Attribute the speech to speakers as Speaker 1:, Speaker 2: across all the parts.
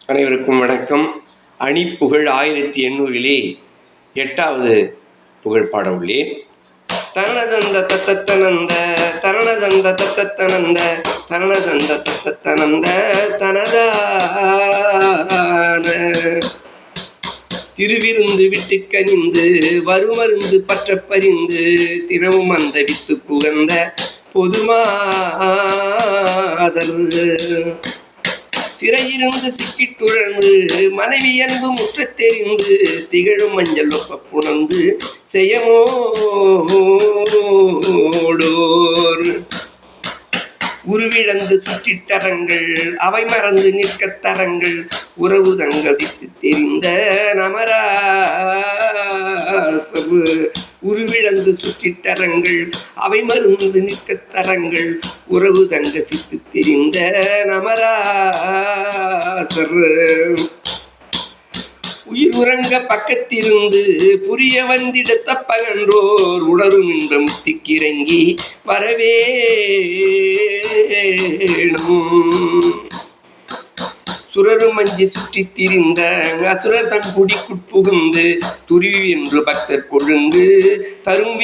Speaker 1: அனைவருக்கும் வணக்கம். அணிப்புகழ் 1800 8வது புகழ் பாட உள்ளேன். தரணதந்த தத்தனந்த தரணதந்த தத்தனந்த தரணதந்த தத்தனந்த தனதான திருவிருந்து விட்டு கனிந்து வருமருந்து பற்ற பறிந்து தினமும் அந்த வித்து புகந்த பொதுமாதல் சிறையிருந்து சிக்கிட்டுழந்து மனைவி அன்பு முற்றத் தெரிந்து திகழும் மஞ்சள் ஒப்ப புணர்ந்து செய்யமோடோர் உருவிழந்து சுற்றிட்டரங்கள் அவை மறந்து நிற்கத் தரங்கள் உறவு தங்கவித்து தெரிந்த நமராசர் உருவிழந்து சுற்றிட்டரங்கள் அவை மருந்து நிற்கத் தரங்கள் உறவு தங்க சித்து தெரிந்த நமராசர் உயிர் உறங்க பக்கத்திருந்து புரிய வந்திடத்த பகன்றோர் உணரும் இன்பம் திக்கிறங்கி வரவேணும் சுரரும் மஞ்சி சுற்றித் திரிந்த அசுரர் தன் குடிக்குட்புகுந்து துருவி என்று பக்தர் கொழுங்கு தரும்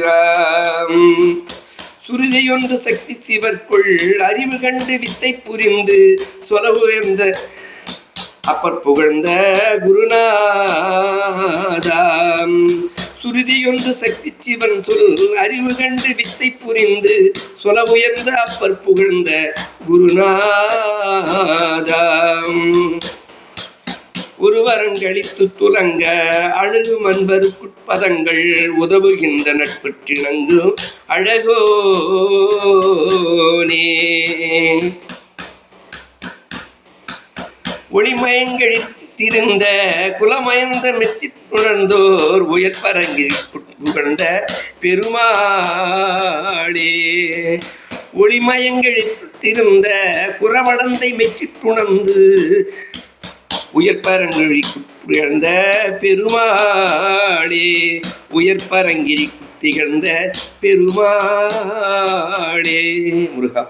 Speaker 1: வீராம் சுருதியொன்று சக்தி சிவர்க்குள் அறிவு கண்டு வித்தை புரிந்து சொலவு என்ற அப்பர் புகழ்ந்த குருநாதாம் சுருதியொன்று சக்தி சிவன் சொல் அறிவு கண்டு வித்தை புரிந்து சொல உயர்ந்த அப்பர் புகழ்ந்த குருநாதாம் ஒருவரங்களித்து துலங்க அழுகும் அன்பருக்குட்பதங்கள் உதவுகின்ற நட்பற்றிணங்கும் அழகோனே ஒளிமயங்களில் திருந்த குலமயந்த மெத்தி உணர்ந்தோர் உயர்பரங்கி புகழ்ந்த பெருமாளே ஒளிமயங்களில் திருந்த குறவடந்தை மெச்சிட்டுணர்ந்து உயர்பரங்கிரி புகழ்ந்த பெருமாளே உயர்பரங்கிரி திகழ்ந்த பெருமாளே முருகா.